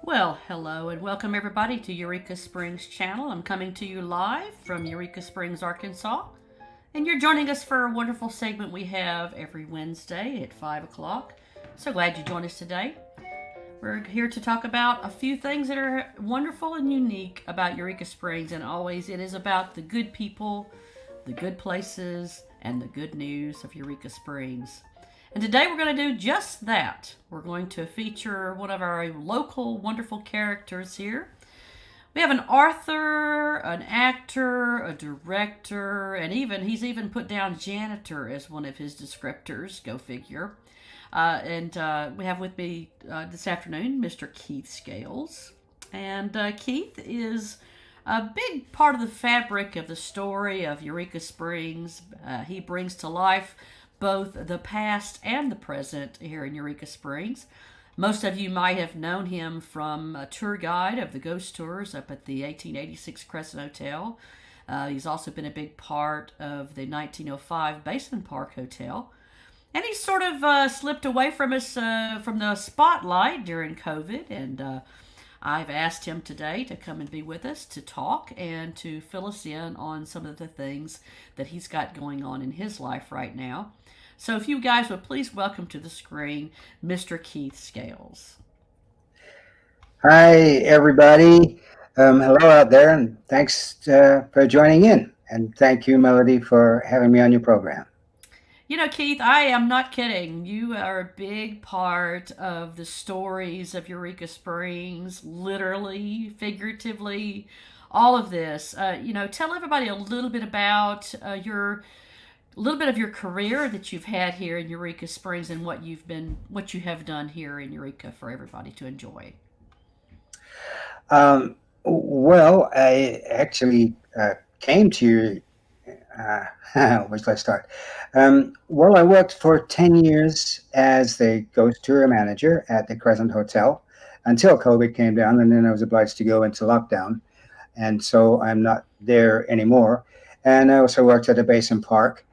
Well, hello and welcome everybody to Eureka Springs channel. I'm coming to you live from Eureka Springs, Arkansas. And you're joining us for a wonderful segment we have every Wednesday at 5 o'clock. So glad you joined us today. We're here to talk about a few things that are wonderful and unique about Eureka Springs, and always it is about the good people, the good places, and the good news of Eureka Springs. And today we're going to do just that. We're going to feature one of our local wonderful characters here. We have an author, an actor, a director, and he's even put down janitor as one of his descriptors. Go figure. And we have with me this afternoon Mr. Keith Scales. And Keith is a big part of the fabric of the story of Eureka Springs. He brings to life both the past and the present here in Eureka Springs. Most of you might have known him from a tour guide of the ghost tours up at the 1886 Crescent Hotel. He's also been a big part of the 1905 Basin Park Hotel. And he sort of slipped away from us from the spotlight during COVID. And I've asked him today to come and be with us to talk and to fill us in on some of the things that he's got going on in his life right now. So if you guys would please welcome to the screen Mr. Keith Scales. Hi, everybody. Hello out there, and thanks for joining in. And thank you, Melody, for having me on your program. You know, Keith, I am not kidding. You are a big part of the stories of Eureka Springs, literally, figuratively, all of this. Tell everybody a little bit about a little bit of your career that you've had here in Eureka Springs and what you have done here in Eureka for everybody to enjoy. Well, I actually came to where should I start? Well, I worked for 10 years as the ghost tour manager at the Crescent Hotel until COVID came down, and then I was obliged to go into lockdown. And so I'm not there anymore. And I also worked at the Basin Park.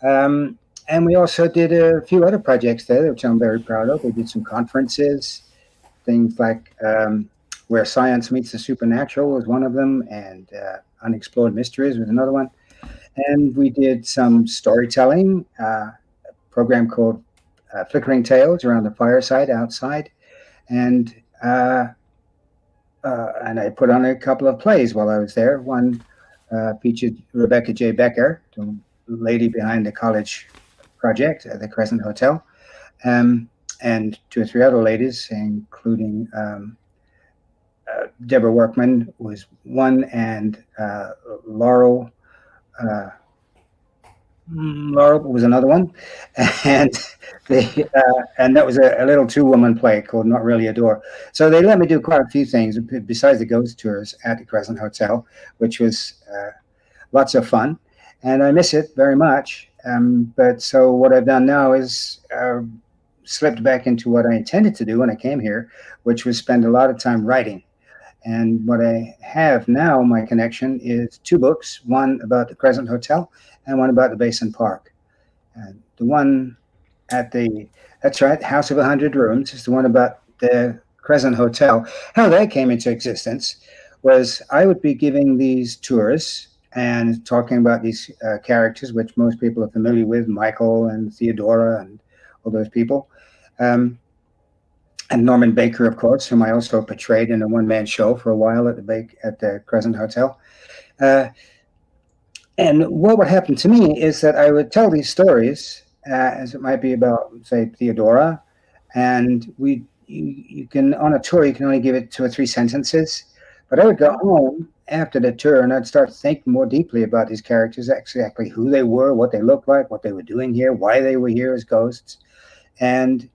And we also did a few other projects there, which I'm very proud of. We did some conferences, things like Where Science Meets the Supernatural was one of them, and Unexplored Mysteries was another one. And we did some storytelling, a program called Flickering Tales around the fireside outside. And I put on a couple of plays while I was there. One featured Rebecca J. Becker, the lady behind the college project at the Crescent Hotel, and two or three other ladies, including Deborah Workman was one, and Laurel was another one, and and that was a little two-woman play called Not Really a Door. So they let me do quite a few things besides the ghost tours at the Crescent Hotel, which was lots of fun, and I miss it very much. But so what I've done now is slipped back into what I intended to do when I came here, which was spend a lot of time writing. And what I have now, my connection, is two books, one about the Crescent Hotel and one about the Basin Park. And the one that's right, House of 100 Rooms, is the one about the Crescent Hotel. How that came into existence was I would be giving these tours and talking about these characters, which most people are familiar with, Michael and Theodora and all those people. And Norman Baker, of course, whom I also portrayed in a one-man show for a while at the Crescent Hotel. And what would happen to me is that I would tell these stories, as it might be about, say, Theodora, and you can, on a tour, you can only give it 2 or 3 sentences. But I would go home after the tour and I'd start thinking more deeply about these characters, exactly who they were, what they looked like, what they were doing here, why they were here as ghosts, and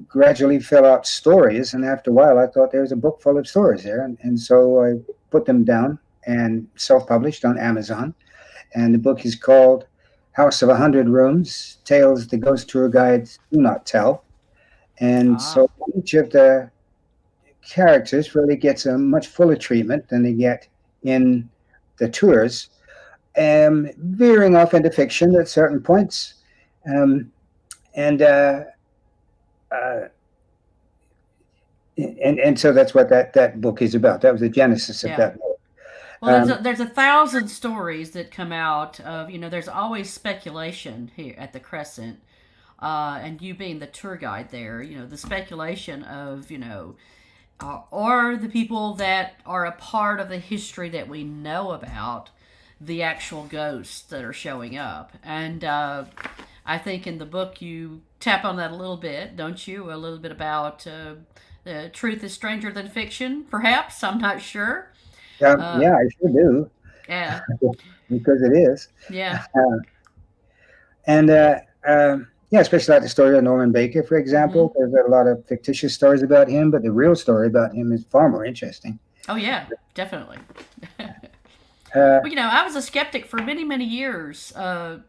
gradually fill out stories. And after a while, I thought there was a book full of stories there. And so I put them down and self-published on Amazon. And the book is called House of 100 Rooms, Tales the Ghost Tour Guides Do Not Tell. And so each of the characters really gets a much fuller treatment than they get in the tours, veering off into fiction at certain points. And and so that's what that book is about. That was the genesis of Yeah. that book. Well, Um, there's 1,000 stories that come out of, there's always speculation here at the Crescent, and you being the tour guide there, the speculation of, or the people that are a part of the history that we know about, the actual ghosts that are showing up. And I think in the book you tap on that a little bit, don't you? A little bit about the truth is stranger than fiction, perhaps. I'm not sure. yeah, Uh, yeah, I sure do, yeah, because it is. yeah. And yeah, especially like the story of Norman Baker, for Hmm. example. There's a lot of fictitious stories about him, but the real story about him is far more interesting. Oh, yeah, definitely. Uh, Well, I was a skeptic for many, many years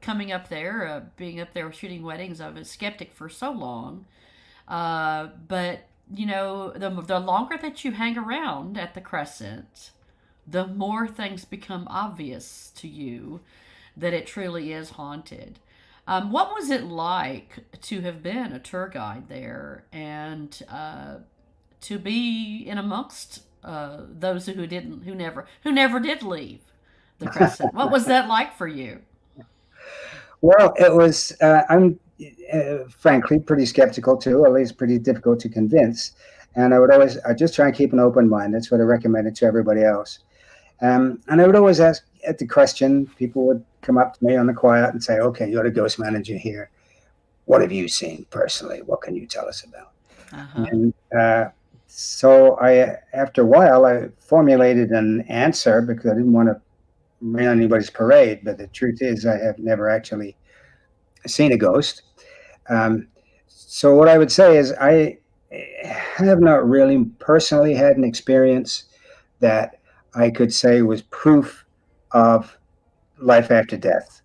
coming up there, being up there shooting weddings. I was a skeptic for so long. But, the longer that you hang around at the Crescent, the more things become obvious to you that it truly is haunted. What was it like to have been a tour guide there and to be in amongst those who never did leave the Crescent? What was that like for you? well, it was, I'm frankly pretty skeptical too, or at least pretty difficult to convince. And I just try and keep an open mind. That's what I recommended to everybody else. And I would always ask at the question, people would come up to me on the quiet and say, okay, you're the ghost manager here. What have you seen personally? What can you tell us about? Uh huh. And so after a while, I formulated an answer because I didn't want to rain on anybody's parade. But the truth is, I have never actually seen a ghost. Um, so what I would say is, I have not really personally had an experience that I could say was proof of life after death,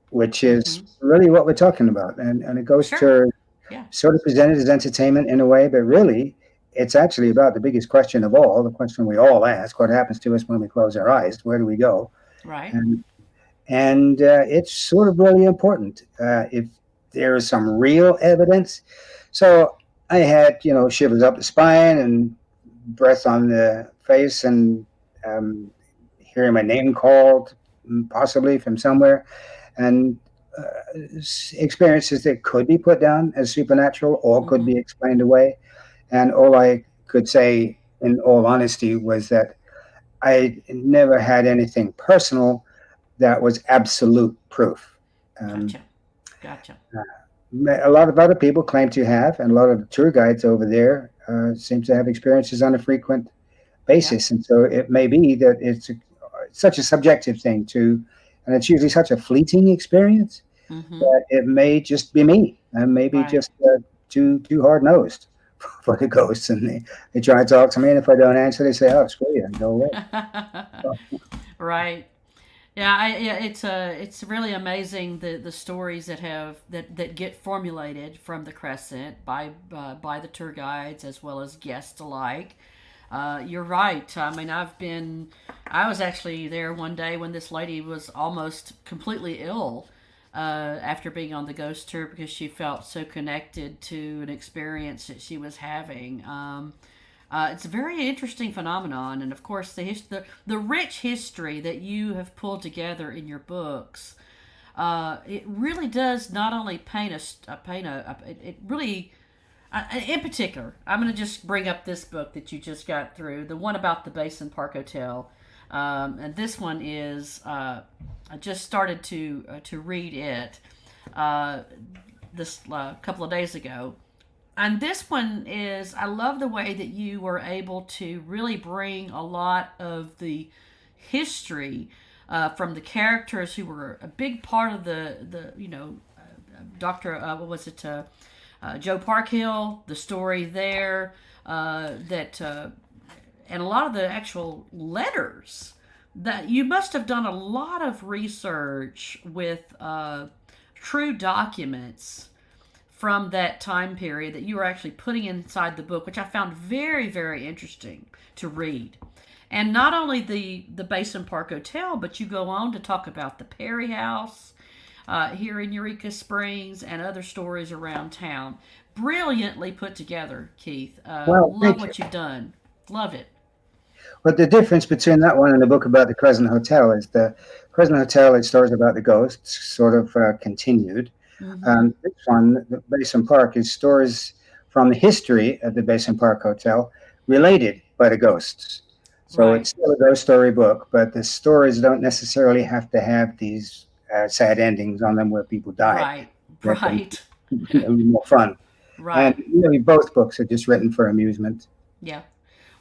which is Mm-hmm. really what we're talking about. And a ghost Sure. tour Yeah. sort of presented as entertainment in a way, but really, it's actually about the biggest question of all, the question we all ask: what happens to us when we close our eyes? Where do we go? Right. And it's sort of really important. If there is some real evidence, so I had shivers up the spine and breath on the face, and um, hearing my name called, possibly from somewhere, and experiences that could be put down as supernatural or could Mm-hmm. be explained away. And all I could say, in all honesty, was that I never had anything personal that was absolute proof. Um, Gotcha. Gotcha. a lot of other people claim to have, and a lot of the tour guides over there seem to have experiences on a frequent Yeah. basis. And so it may be that such a subjective thing too, and it's usually such a fleeting experience Mm-hmm. that it may just be me. And maybe Right. just too hard nosed for the ghosts, and they try to talk to me, and if I don't answer, they say, "Oh, screw you, and go away." Right. Yeah, it's really amazing the stories that get formulated from the Crescent by the tour guides as well as guests alike. You're right. I mean, I was actually there one day when this lady was almost completely ill after being on the ghost tour because she felt so connected to an experience that she was having. It's a very interesting phenomenon, and of course, the rich history that you have pulled together in your books. It really does not only paint it really. In particular, I'm going to just bring up this book that you just got through, the one about the Basin Park Hotel, and this one is I just started to read it uh, this couple of days ago, and this one is I love the way that you were able to really bring a lot of the history from the characters who were a big part of the Dr. What was it? Joe Parkhill, the story there, that and a lot of the actual letters that you must have done a lot of research with true documents from that time period that you were actually putting inside the book, which I found very, very interesting to read. And not only the Basin Park Hotel, but you go on to talk about the Perry House, here in Eureka Springs and other stories around town. Brilliantly put together, Keith. Well, Love thank you. what you've done. Love it. But the difference between that one and the book about the Crescent Hotel is the Crescent Hotel, it stories about the ghosts, sort of continued. Mm-hmm. This one, the Basin Park, is stories from the history of the Basin Park Hotel related by the ghosts. So Right. it's still a ghost story book, but the stories don't necessarily have to have these sad endings on them where people died. Right. That can Right. be more fun. And Right. really, both books are just written for amusement. Yeah.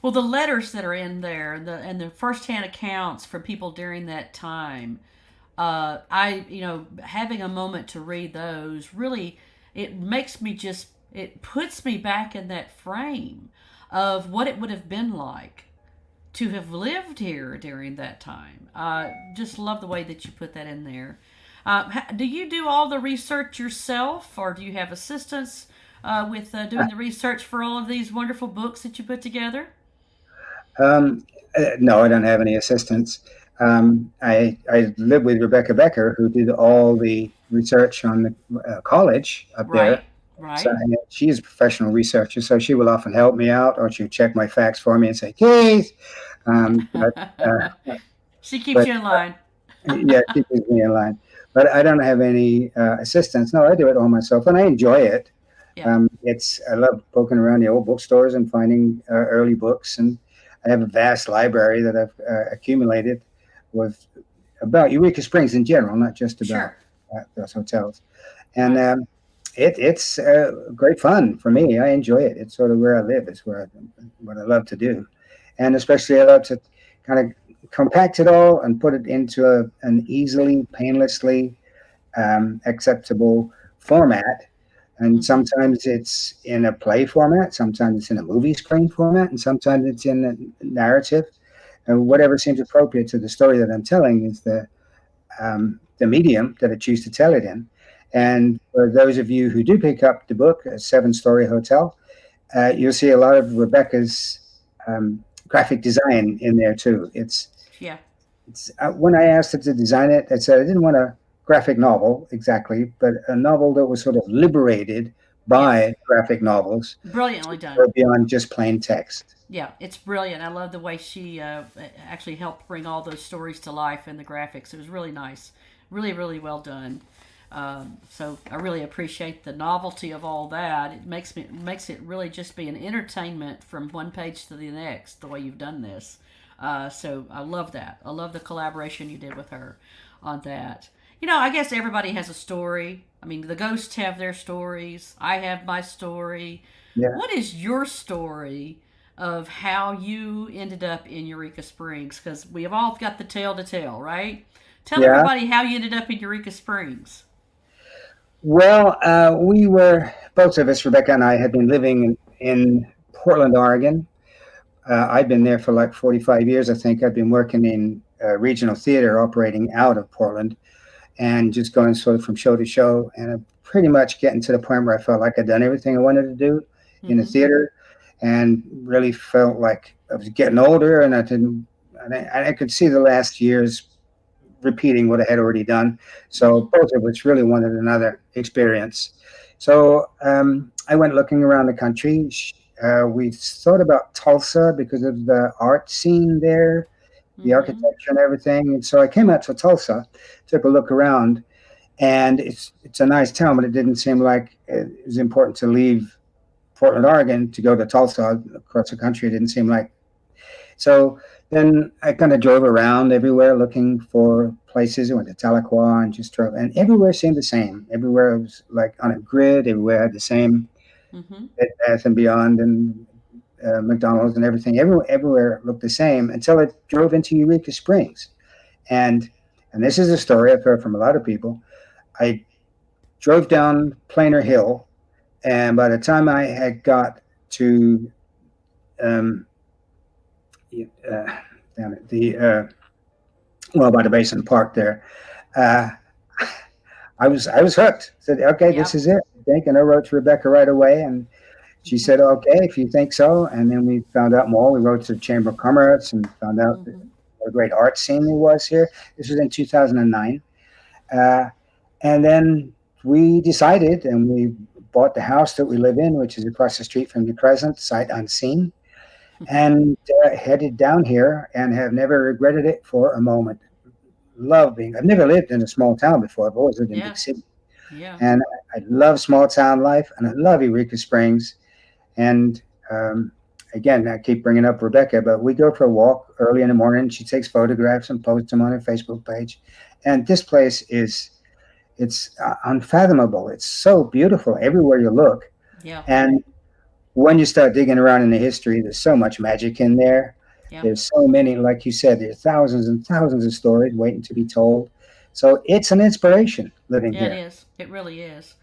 Well, the letters that are in there, the firsthand accounts from people during that time, having a moment to read those really, it makes me just, it puts me back in that frame of what it would have been like to have lived here during that time. Just love the way that you put that in there. Do you do all the research yourself, or do you have assistance with doing the research for all of these wonderful books that you put together? Um, no, I don't have any assistants. I live with Rebecca Becker, who did all the research on the college up there. Right, So right. and she's a professional researcher, so she will often help me out, or she'll check my facts for me and say, "Keith." Uh, She keeps but you in line. yeah, she keeps me in line. But I don't have any assistants. No, I do it all myself, and I enjoy it. Yeah, It's I love poking around the old bookstores and finding early books, and I have a vast library that I've accumulated with about Eureka Springs in general, not just about sure. those hotels. And Right. it's great fun for me. I enjoy it. It's sort of where I live. It's what I love to do, and especially I love to kind of compact it all and put it into an easily, painlessly acceptable format. And Mm-hmm. sometimes it's in a play format, sometimes it's in a movie screen format, and sometimes it's in a narrative. And whatever seems appropriate to the story that I'm telling is the medium that I choose to tell it in. Yeah. And for those of you who do pick up the book, A Seven Story Hotel, you'll see a lot of Rebecca's graphic design in there too. Yeah. It's when I asked her to design it, I said I didn't want a graphic novel exactly, but a novel that was sort of liberated Yes. by graphic novels Brilliantly to done. go beyond just plain text. Yeah, it's brilliant. I love the way she actually helped bring all those stories to life in the graphics. It was really nice. Really, really well done. So I really appreciate the novelty of all that. It makes it really just be an entertainment from one page to the next. The way you've done this, so I love that. I love the collaboration you did with her on that. I guess everybody has a story. I mean, the ghosts have their stories. I have my story. Yeah, What is your story of how you ended up in Eureka Springs? Because we have all got the tale to tell, right? Tell yeah. everybody how you ended up in Eureka Springs. Well, we were both of us, Rebecca and I, had been living in Portland, Oregon. I've been there for like 45 years, I think. I've been working in regional theater, operating out of Portland, and just going sort of from show to show, and I'm pretty much getting to the point where I felt like I'd done everything I wanted to do in the Mm-hmm. theater, and really felt like I was getting older, and I didn't, and I could see the last years repeating what I had already done. So Mm-hmm. both of us really wanted another experience. So I went looking around the country. We thought about Tulsa because of the art scene there, the Mm-hmm. architecture and everything. And so I came out to Tulsa, took a look around, and it's a nice town, but it didn't seem like it was important to leave Portland, Oregon, to go to Tulsa across the country. It didn't seem like so. Then I kind of drove around everywhere looking for places. I went to Tahlequah and just drove, and everywhere seemed the same. Everywhere was like on a grid. Everywhere had the same Mm-hmm. Bed Bath and Beyond and McDonald's and everything. Everywhere looked the same until I drove into Eureka Springs. And and this is a story I've heard from a lot of people. I drove down Plainer Hill, and by the time I had got to um, uh, damn it, by the Basin Park there, uh, I was hooked. Said, okay, this Yep. is it. I think, and I wrote to Rebecca right away, and she Mm-hmm. said, okay, if you think so. And then we found out more. We wrote to the Chamber of Commerce and found out Mm-hmm. what a great art scene there was here. This was in 2009. Uh, And then we decided, and we bought the house that we live in, which is across the street from the Crescent, sight unseen, and headed down here and have never regretted it for a moment. Love being, I've never lived in a small town before. I've always lived in Yeah. big city. Yeah. And I love small town life, and I love Eureka Springs. And again, I keep bringing up Rebecca, but we go for a walk early in the morning. She takes photographs and posts them on her Facebook page. And this place is, it's unfathomable. It's so beautiful everywhere you look. Yeah. And when you start digging around in the history, there's so much magic in there. Yeah. There's so many, like you said, there's thousands and thousands of stories waiting to be told. So it's an inspiration living Yeah, here. it is. It really is.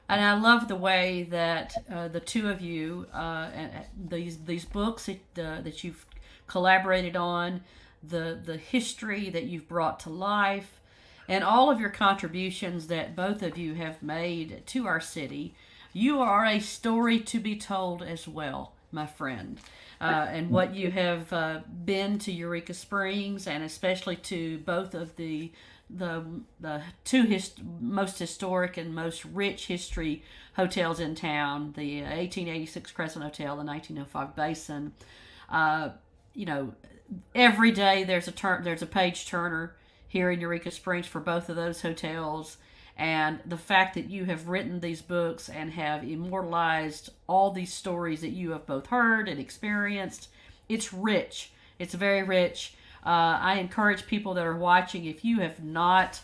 And I love the way that the two of you and these books that you've collaborated on, the history that you've brought to life, and all of your contributions that both of you have made to our city. You are a story to be told as well, my friend. And what you have been to Eureka Springs, and especially to both of the two most historic and most rich history hotels in town, the 1886 Crescent Hotel, the 1905 Basin. You know, every day there's a page turner here in Eureka Springs for both of those hotels. And the fact that you have written these books and have immortalized all these stories that you have both heard and experienced, it's rich. It's very rich. I encourage people that are watching, if you have not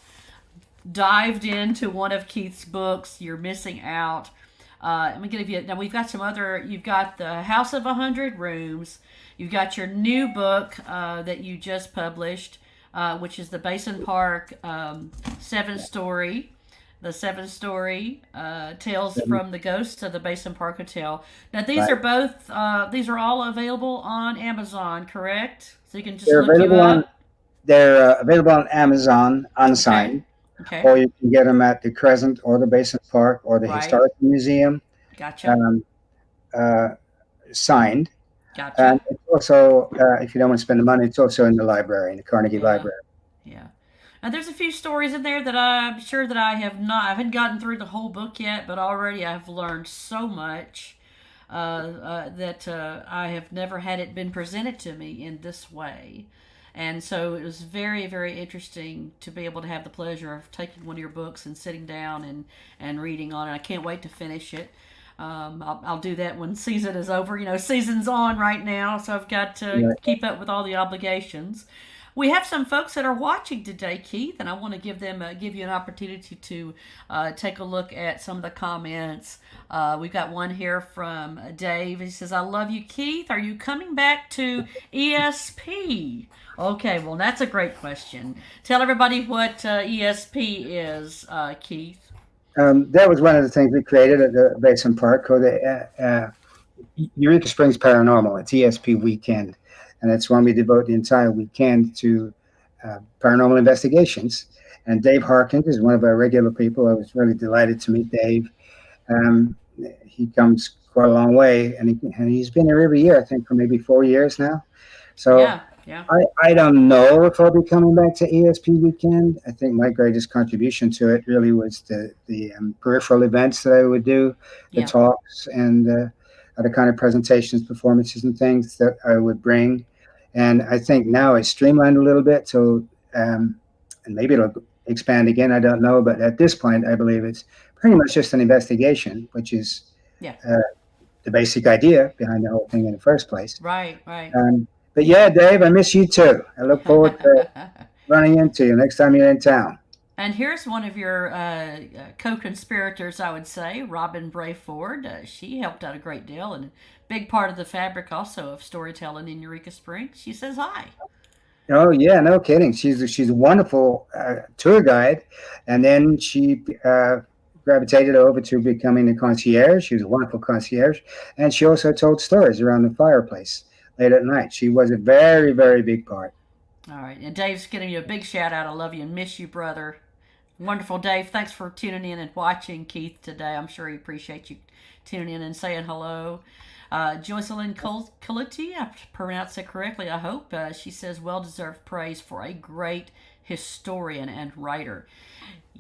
dived into one of Keith's books, you're missing out. I'm gonna give you, now we've got some other, you've got the House of 100 Rooms, you've got your new book that you just published, which is the Basin Park the seven story Tales from the Ghosts of the Basin Park Hotel. Now these Right. are both these are all available on Amazon, correct? So you can just They're look you available on up. they're available on Amazon unsigned, Okay. or you can get them at the Crescent or the Basin Park or the Right. Historical Museum Gotcha. uh, signed. Gotcha. And it's also, if you don't want to spend the money, it's also in the library, in the Carnegie Yeah. Library. Yeah. And there's a few stories in there that I'm sure that I haven't gotten through the whole book yet, but already I've learned so much that I have never had it been presented to me in this way. And so it was very, very interesting to be able to have the pleasure of taking one of your books and sitting down and reading on it. I can't wait to finish it. I'll do that when season is over. You know, season's on right now, so I've got to Right. keep up with all the obligations. We have some folks that are watching today, Keith, and I want to give you an opportunity to take a look at some of the comments. We've got one here from Dave. He says, "I love you, Keith. Are you coming back to ESP?" Okay, well, that's a great question. Tell everybody what ESP is, Keith. That was one of the things we created at the Basin Park called the Eureka Springs Paranormal. It's ESP Weekend. And it's when we devote the entire weekend to paranormal investigations. And Dave Harkins is one of our regular people. I was really delighted to meet Dave. He comes quite a long way, and he's been here every year, I think, for maybe 4 years now. So Yeah, yeah, I don't know if I'll be coming back to ESP Weekend. I think my greatest contribution to it really was the peripheral events that I would do, the yeah, talks, and the kind of presentations, performances, and things that I would bring. And I think now it's streamlined a little bit, so and maybe it'll expand again. I don't know, but at this point, I believe it's pretty much just an investigation, which is yeah. the basic idea behind the whole thing in the first place. Right, right. But yeah, Dave, I miss you too. I look forward to running into you next time you're in town. And here's one of your co-conspirators, I would say, Robin Brayford. She helped out a great deal and a big part of the fabric also of storytelling in Eureka Springs. She says hi. Oh yeah, no kidding. She's a wonderful tour guide, and then she gravitated over to becoming a concierge. She was a wonderful concierge, and she also told stories around the fireplace late at night. She was a very, very big part. All right. And Dave's giving you a big shout out. I love you and miss you, brother. Wonderful, Dave. Thanks for tuning in and watching Keith today. I'm sure he appreciates you tuning in and saying hello. Joycelyn Colity, I pronounced it correctly, I hope. She says, well deserved praise for a great historian and writer.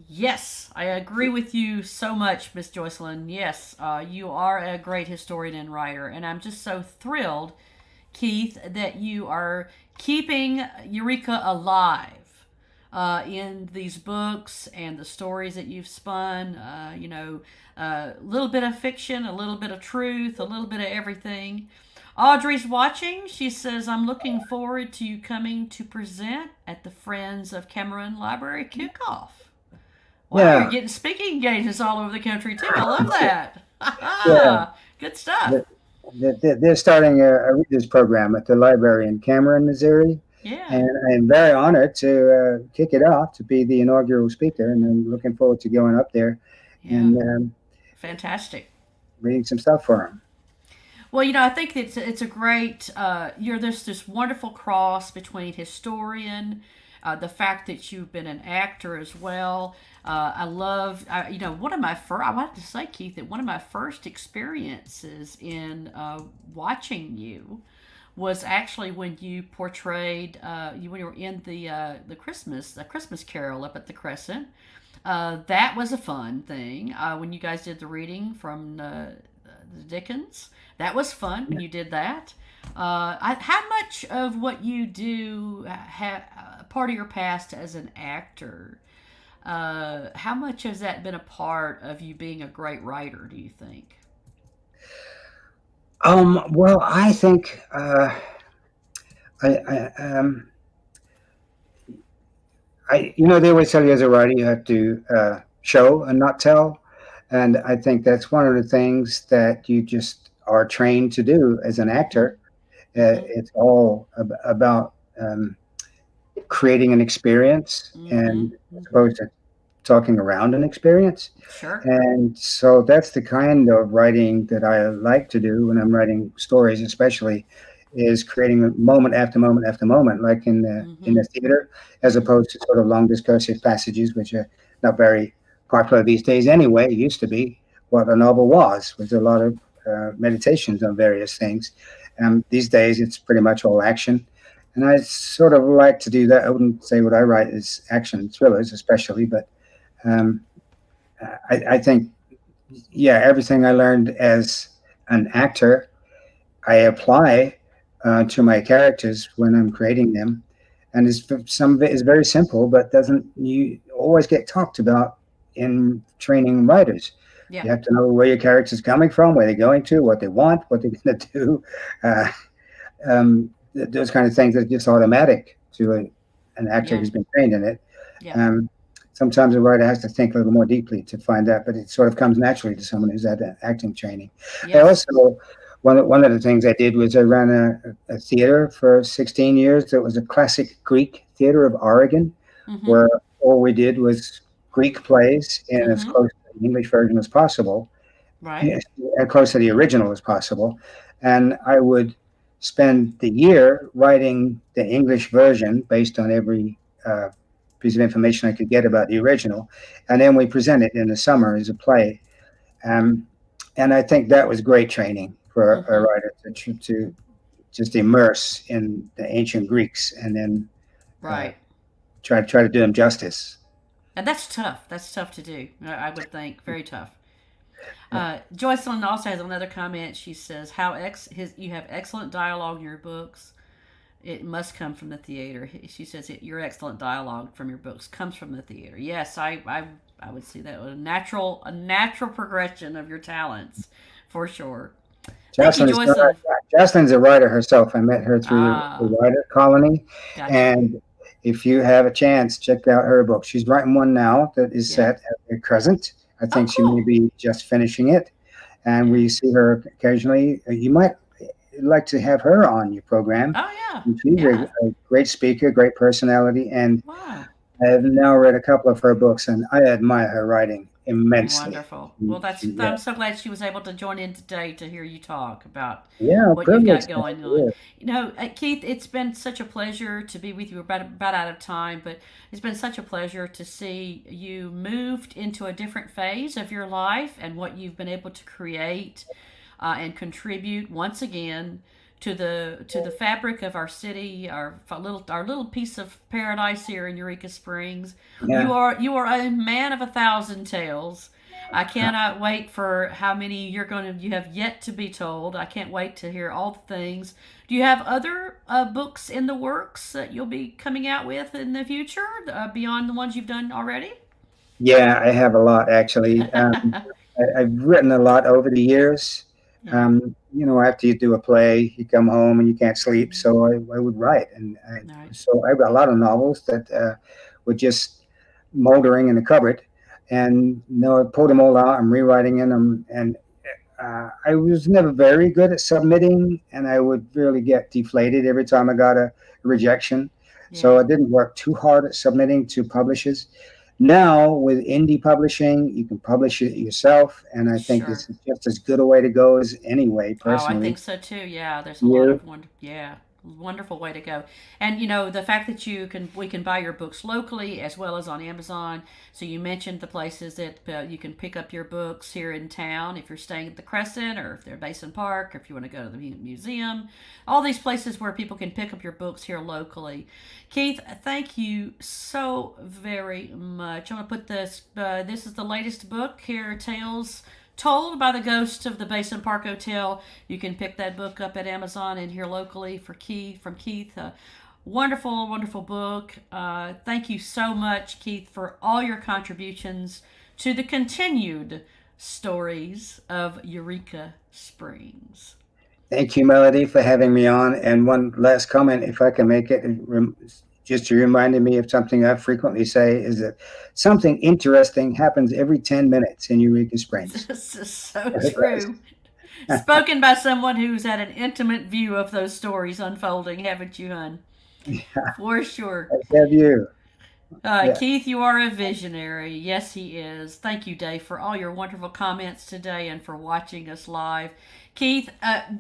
Yes, I agree with you so much, Miss Joycelyn. Yes, you are a great historian and writer, and I'm just so thrilled, Keith, that you are keeping Eureka alive in these books and the stories that you've spun. A little bit of fiction, a little bit of truth, a little bit of everything. Audrey's watching. She says, I'm looking forward to you coming to present at the Friends of Cameron Library kickoff. Wow, Yeah. you're getting speaking engagements all over the country, too. I love that. Yeah. Good stuff. They're starting a readers program at the library in Cameron, Missouri. Yeah. And I'm very honored to kick it off, to be the inaugural speaker. And I'm looking forward to going up there and fantastic. Reading some stuff for them. Well, I think it's a great. You're this wonderful cross between historian, the fact that you've been an actor as well. I love. One of my first. I wanted to say, Keith, that one of my first experiences in watching you was actually when you portrayed when you were in the Christmas Carol up at the Crescent. That was a fun thing when you guys did the reading from the Dickens. That was fun when you did that. How much of what you do, part of your past as an actor, how much has that been a part of you being a great writer, do you think? Well, I think they always tell you as a writer you have to show and not tell, and I think that's one of the things that you just are trained to do as an actor. It's all about creating an experience, and as opposed to talking around an experience. Sure. And so that's the kind of writing that I like to do when I'm writing stories, especially, is creating moment after moment after moment, like in the theater, as opposed to sort of long discursive passages, which are not very popular these days anyway. It used to be what a novel was a lot of meditations on various things. These days, it's pretty much all action. And I sort of like to do that. I wouldn't say what I write is action thrillers, especially, but I think, everything I learned as an actor, I apply to my characters when I'm creating them. And some of it is very simple, but doesn't you always get talked about in training writers. Yeah. You have to know where your character's coming from, where they're going to, what they want, what they're going to do. Those kind of things are just automatic to an actor who's been trained in it. Yeah. Sometimes a writer has to think a little more deeply to find out, but it sort of comes naturally to someone who's had acting training. Yes. I also, one of the things I did was I ran a theater for 16 years. That was a classic Greek theater of Oregon, where all we did was Greek plays in as close to the English version as possible, right? As close to the original as possible. And I would spend the year writing the English version based on every piece of information I could get about the original, and then we present it in the summer as a play. And I think that was great training for a writer to just immerse in the ancient Greeks and then try to do them justice. And that's tough. That's tough to do, I would think. Very tough. Joycelyn also has another comment. She says, you have excellent dialogue in your books. It must come from the theater. She says your excellent dialogue from your books comes from the theater. Yes, I would see that a natural progression of your talents, for sure. Jocelyn's a writer herself. I met her through the writer colony. Gotcha. And if you have a chance, check out her book. She's writing one now that is set at the Crescent. I think she may be just finishing it. And we see her occasionally. You might like to have her on your program. Oh, yeah. She's a great speaker, great personality. And wow. I have now read a couple of her books, and I admire her writing immensely. Wonderful. Well, I'm so glad she was able to join in today to hear you talk about what you've got going on. Keith, it's been such a pleasure to be with you. We're about out of time, but it's been such a pleasure to see you moved into a different phase of your life and what you've been able to create and contribute once again to the fabric of our city, our little piece of paradise here in Eureka Springs. Yeah. You are a man of 1,000 tales. I cannot wait for how many you have yet to be told. I can't wait to hear all the things. Do you have other books in the works that you'll be coming out with in the future beyond the ones you've done already? Yeah, I have a lot actually. I've written a lot over the years. Yeah. After you do a play, you come home and you can't sleep, Mm-hmm. so I would write, and All right. so I've got a lot of novels that were just moldering in the cupboard, and I pulled them all out. I'm rewriting in them, and I was never very good at submitting, and I would really get deflated every time I got a rejection. So I Yeah. didn't work too hard at submitting to publishers. Now with indie publishing, you can publish it yourself, and I think Sure. this is just as good a way to go as any way, Oh, I personally. think so too. Yeah, there's a lot You, of yeah, wonderful way to go. And the fact that we can buy your books locally as well as on Amazon. So you mentioned the places that you can pick up your books here in town if you're staying at the Crescent or if they're Basin Park or if you want to go to the museum. All these places where people can pick up your books here locally. Keith, thank you so very much. I'm gonna put this. This is the latest book here, Tales Told by the Ghost of the Basin Park Hotel. You can pick that book up at Amazon and here locally for Keith. Wonderful, wonderful book. Thank you so much, Keith, for all your contributions to the continued stories of Eureka Springs. thank you, Melody, for having me on. And one last comment, if I can make it, just you reminded me of something I frequently say is that something interesting happens every 10 minutes in Eureka Springs. This is so true. Spoken by someone who's had an intimate view of those stories unfolding, haven't you, hon? For sure. Have you? Yeah. Keith, you are a visionary. Yes, he is. Thank you, Dave, for all your wonderful comments today and for watching us live. Keith,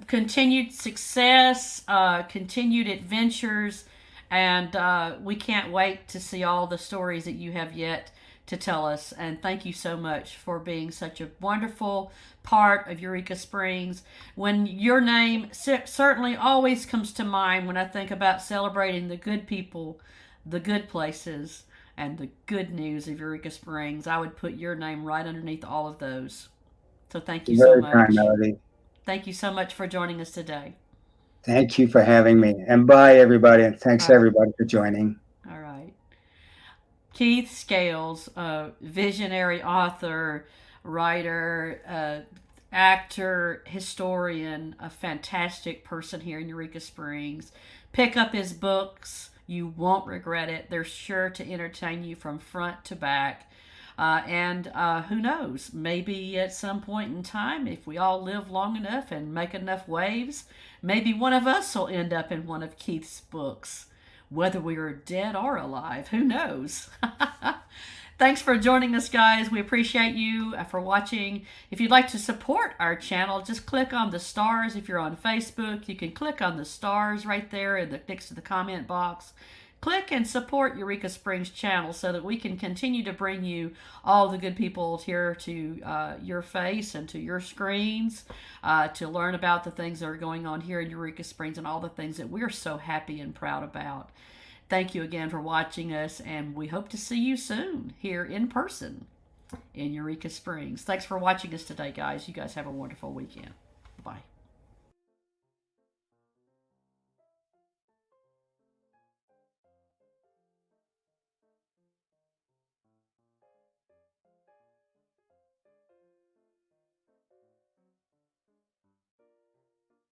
continued success, continued adventures, and we can't wait to see all the stories that you have yet to tell us. And thank you so much for being such a wonderful part of Eureka Springs. When your name certainly always comes to mind when I think about celebrating the good people, the good places, and the good news of Eureka Springs, I would put your name right underneath all of those. So thank you so Very kind, much. Melody. Thank you so much for joining us today. Thank you for having me. And bye, everybody. And thanks, All right. everybody, for joining. All right. Keith Scales, visionary author, writer, actor, historian, a fantastic person here in Eureka Springs. Pick up his books. You won't regret it. They're sure to entertain you from front to back. And who knows, maybe at some point in time, if we all live long enough and make enough waves, maybe one of us will end up in one of Keith's books. Whether we are dead or alive, who knows? Thanks for joining us, guys. We appreciate you for watching. If you'd like to support our channel, just click on the stars. If you're on Facebook, you can click on the stars right there next to the comment box. Click and support Eureka Springs channel so that we can continue to bring you all the good people here to your face and to your screens to learn about the things that are going on here in Eureka Springs and all the things that we're so happy and proud about. Thank you again for watching us, and we hope to see you soon here in person in Eureka Springs. Thanks for watching us today, guys. You guys have a wonderful weekend. Bye.